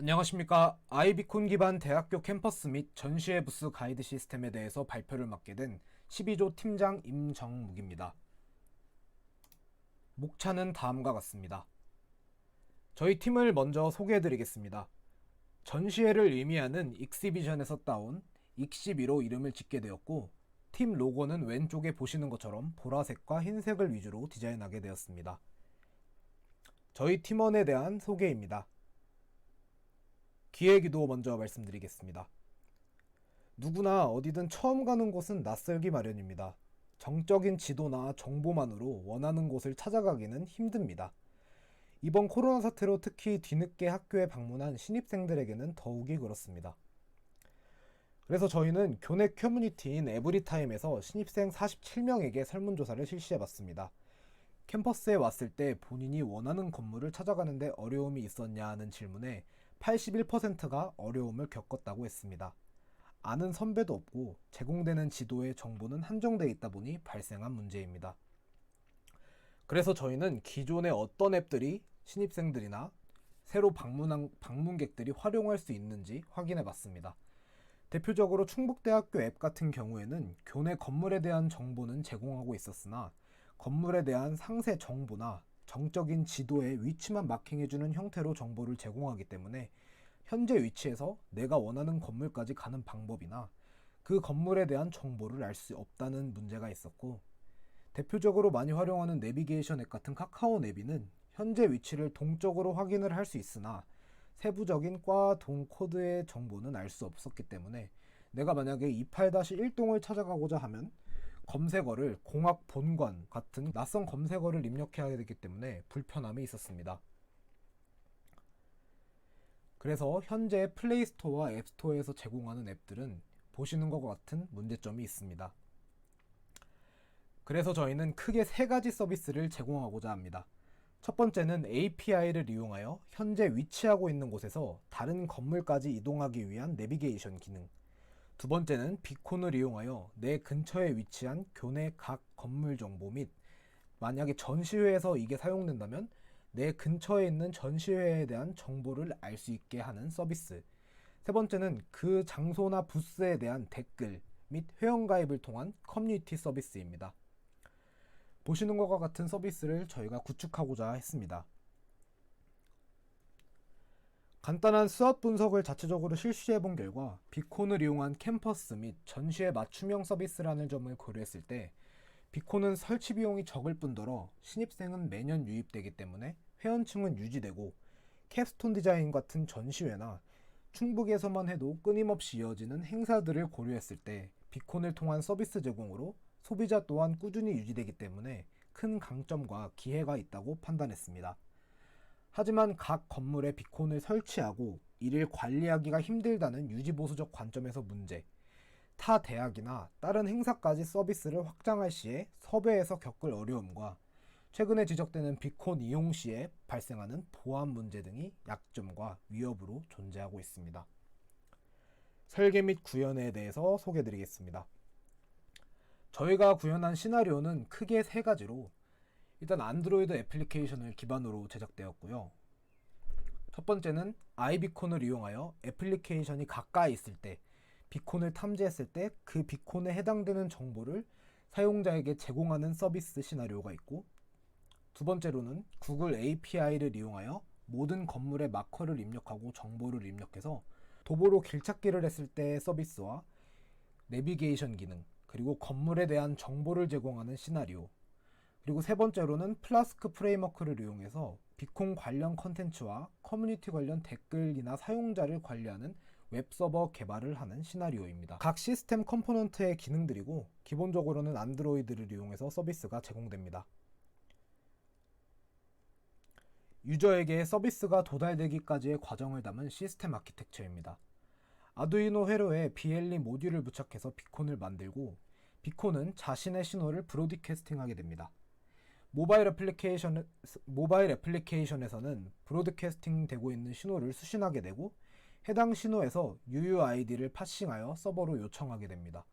안녕하십니까. 아이비콘 기반 대학교 캠퍼스 및 전시회 부스 가이드 시스템에 대해서 발표를 맡게 된 12조 팀장 임정묵입니다. 목차는 다음과 같습니다. 저희 팀을 먼저 소개해드리겠습니다. 전시회를 의미하는 익시비전에서 따온 익시비로 이름을 짓게 되었고, 팀 로고는 왼쪽에 보시는 것처럼 보라색과 흰색을 위주로 디자인하게 되었습니다. 저희 팀원에 대한 소개입니다. 기획위도 먼저 말씀드리겠습니다. 누구나 어디든 처음 가는 곳은 낯설기 마련입니다. 정적인 지도나 정보만으로 원하는 곳을 찾아가기는 힘듭니다. 이번 코로나 사태로 특히 뒤늦게 학교에 방문한 신입생들에게는 더욱이 그렇습니다. 그래서 저희는 교내 커뮤니티인 에브리타임에서 신입생 47명에게 설문조사를 실시해봤습니다. 캠퍼스에 왔을 때 본인이 원하는 건물을 찾아가는데 어려움이 있었냐 하는 질문에 81%가 어려움을 겪었다고 했습니다. 아는 선배도 없고 제공되는 지도의 정보는 한정되어 있다 보니 발생한 문제입니다. 그래서 저희는 기존의 어떤 앱들이 신입생들이나 새로 방문한 방문객들이 활용할 수 있는지 확인해 봤습니다. 대표적으로 충북대학교 앱 같은 경우에는 교내 건물에 대한 정보는 제공하고 있었으나 건물에 대한 상세 정보나 정적인 지도의 위치만 마킹해주는 형태로 정보를 제공하기 때문에 현재 위치에서 내가 원하는 건물까지 가는 방법이나 그 건물에 대한 정보를 알 수 없다는 문제가 있었고, 대표적으로 많이 활용하는 내비게이션 앱 같은 카카오 내비는 현재 위치를 동적으로 확인을 할 수 있으나 세부적인 과, 동, 코드의 정보는 알 수 없었기 때문에 내가 만약에 28-1동을 찾아가고자 하면 검색어를 공학 본관 같은 낯선 검색어를 입력해야 되기 때문에 불편함이 있었습니다. 그래서 현재 플레이스토어와 앱스토어에서 제공하는 앱들은 보시는 것과 같은 문제점이 있습니다. 그래서 저희는 크게 세 가지 서비스를 제공하고자 합니다. 첫 번째는 API를 이용하여 현재 위치하고 있는 곳에서 다른 건물까지 이동하기 위한 내비게이션 기능. 두 번째는 비콘을 이용하여 내 근처에 위치한 교내 각 건물 정보 및 만약에 전시회에서 이게 사용된다면 내 근처에 있는 전시회에 대한 정보를 알 수 있게 하는 서비스. 세 번째는 그 장소나 부스에 대한 댓글 및 회원가입을 통한 커뮤니티 서비스입니다. 보시는 것과 같은 서비스를 저희가 구축하고자 했습니다. 간단한 수업 분석을 자체적으로 실시해본 결과 비콘을 이용한 캠퍼스 및 전시회 맞춤형 서비스라는 점을 고려했을 때 비콘은 설치 비용이 적을 뿐더러 신입생은 매년 유입되기 때문에 회원층은 유지되고 캡스톤 디자인 같은 전시회나 충북에서만 해도 끊임없이 이어지는 행사들을 고려했을 때 비콘을 통한 서비스 제공으로 소비자 또한 꾸준히 유지되기 때문에 큰 강점과 기회가 있다고 판단했습니다. 하지만 각 건물에 비콘을 설치하고 이를 관리하기가 힘들다는 유지보수적 관점에서 문제, 타 대학이나 다른 행사까지 서비스를 확장할 시에 섭외에서 겪을 어려움과 최근에 지적되는 비콘 이용 시에 발생하는 보안 문제 등이 약점과 위협으로 존재하고 있습니다. 설계 및 구현에 대해서 소개해드리겠습니다. 저희가 구현한 시나리오는 크게 세 가지로 일단 안드로이드 애플리케이션을 기반으로 제작되었고요. 첫 번째는 아이비콘을 이용하여 애플리케이션이 가까이 있을 때 비콘을 탐지했을 때 그 비콘에 해당되는 정보를 사용자에게 제공하는 서비스 시나리오가 있고, 두 번째로는 구글 API를 이용하여 모든 건물의 마커를 입력하고 정보를 입력해서 도보로 길찾기를 했을 때의 서비스와 내비게이션 기능, 그리고 건물에 대한 정보를 제공하는 시나리오, 그리고 세 번째로는 플라스크 프레임워크를 이용해서 비콘 관련 컨텐츠와 커뮤니티 관련 댓글이나 사용자를 관리하는 웹서버 개발을 하는 시나리오입니다. 각 시스템 컴포넌트의 기능들이고 기본적으로는 안드로이드를 이용해서 서비스가 제공됩니다. 유저에게 서비스가 도달되기까지의 과정을 담은 시스템 아키텍처입니다. 아두이노 회로에 BLE 모듈을 부착해서 비콘을 만들고 비콘은 자신의 신호를 브로드캐스팅하게 됩니다. 모바일 애플리케이션에서는 브로드캐스팅 되고 있는 신호를 수신하게 되고 해당 신호에서 UUID를 파싱하여 서버로 요청하게 됩니다.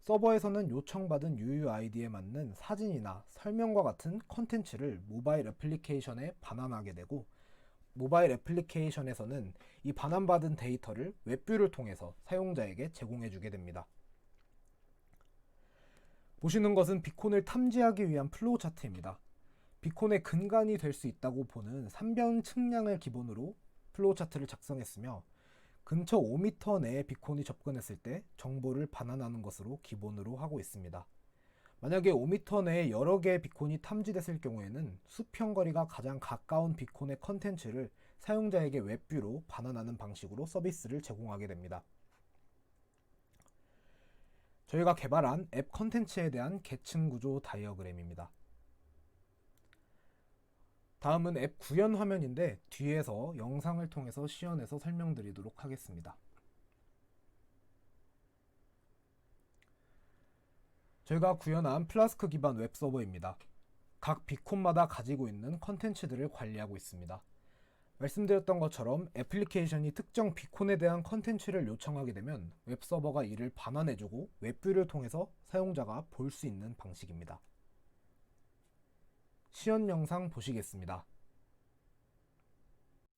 서버에서는 요청받은 UUID에 맞는 사진이나 설명과 같은 컨텐츠를 모바일 애플리케이션에 반환하게 되고 모바일 애플리케이션에서는 이 반환받은 데이터를 웹뷰를 통해서 사용자에게 제공해주게 됩니다. 보시는 것은 비콘을 탐지하기 위한 플로우 차트입니다. 비콘의 근간이 될 수 있다고 보는 3변 측량을 기본으로 플로우 차트를 작성했으며 근처 5m 내에 비콘이 접근했을 때 정보를 반환하는 것으로 기본으로 하고 있습니다. 만약에 5m 내에 여러 개의 비콘이 탐지됐을 경우에는 수평거리가 가장 가까운 비콘의 컨텐츠를 사용자에게 웹뷰로 반환하는 방식으로 서비스를 제공하게 됩니다. 저희가 개발한 앱 컨텐츠에 대한 계층 구조 다이어그램입니다. 다음은 앱 구현 화면인데 뒤에서 영상을 통해서 시연해서 설명드리도록 하겠습니다. 저희가 구현한 플라스크 기반 웹 서버입니다. 각 비콘마다 가지고 있는 컨텐츠들을 관리하고 있습니다. 말씀드렸던 것처럼 애플리케이션이 특정 비콘에 대한 컨텐츠를 요청하게 되면 웹서버가 이를 반환해주고 웹뷰를 통해서 사용자가 볼 수 있는 방식입니다. 시연 영상 보시겠습니다.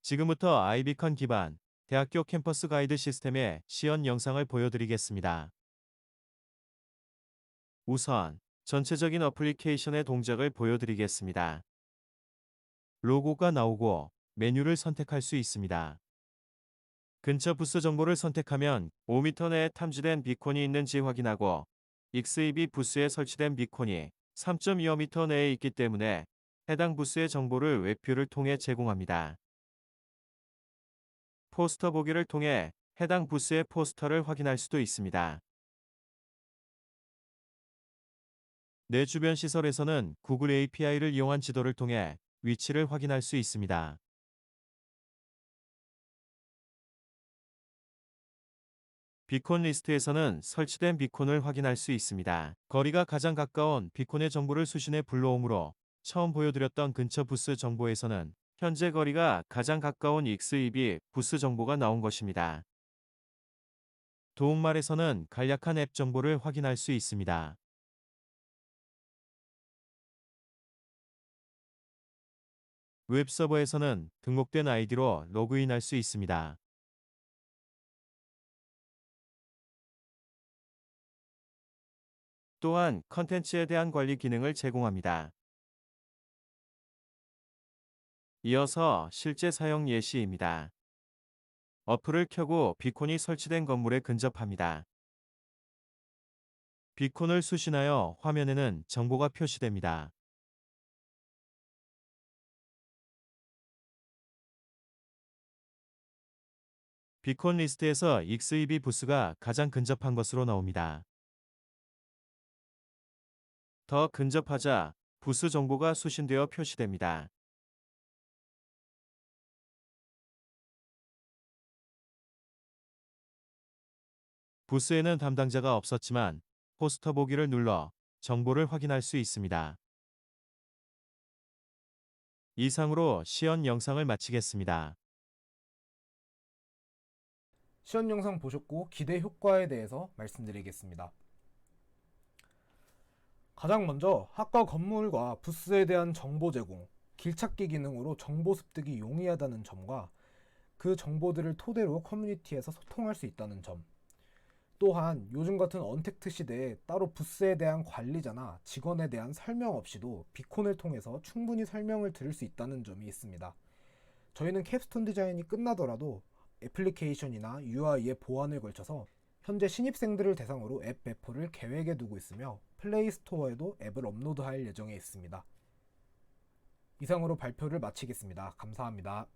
지금부터 아이비컨 기반 대학교 캠퍼스 가이드 시스템의 시연 영상을 보여드리겠습니다. 우선 전체적인 어플리케이션의 동작을 보여드리겠습니다. 로고가 나오고 메뉴를 선택할 수 있습니다. 근처 부스 정보를 선택하면 5m 내에 탐지된 비콘이 있는지 확인하고 XEB 부스에 설치된 비콘이 3.25m 내에 있기 때문에 해당 부스의 정보를 웹뷰를 통해 제공합니다. 포스터 보기를 통해 해당 부스의 포스터를 확인할 수도 있습니다. 내 주변 시설에서는 구글 API를 이용한 지도를 통해 위치를 확인할 수 있습니다. 비콘 리스트에서는 설치된 비콘을 확인할 수 있습니다. 거리가 가장 가까운 비콘의 정보를 수신해 불러오므로 처음 보여드렸던 근처 부스 정보에서는 현재 거리가 가장 가까운 XEB 부스 정보가 나온 것입니다. 도움말에서는 간략한 앱 정보를 확인할 수 있습니다. 웹서버에서는 등록된 아이디로 로그인할 수 있습니다. 또한 컨텐츠에 대한 관리 기능을 제공합니다. 이어서 실제 사용 예시입니다. 어플을 켜고 비콘이 설치된 건물에 근접합니다. 비콘을 수신하여 화면에는 정보가 표시됩니다. 비콘 리스트에서 XEB 부스가 가장 근접한 것으로 나옵니다. 더 근접하자 부스 정보가 수신되어 표시됩니다. 부스에는 담당자가 없었지만 포스터 보기를 눌러 정보를 확인할 수 있습니다. 이상으로 시연 영상을 마치겠습니다. 시연 영상 보셨고 기대 효과에 대해서 말씀드리겠습니다. 가장 먼저 학과 건물과 부스에 대한 정보 제공, 길찾기 기능으로 정보 습득이 용이하다는 점과 그 정보들을 토대로 커뮤니티에서 소통할 수 있다는 점, 또한 요즘 같은 언택트 시대에 따로 부스에 대한 관리자나 직원에 대한 설명 없이도 비콘을 통해서 충분히 설명을 들을 수 있다는 점이 있습니다. 저희는 캡스톤 디자인이 끝나더라도 애플리케이션이나 UI의 보완을 걸쳐서 현재 신입생들을 대상으로 앱 배포를 계획에 두고 있으며 플레이 스토어에도 앱을 업로드할 예정에 있습니다. 이상으로 발표를 마치겠습니다. 감사합니다.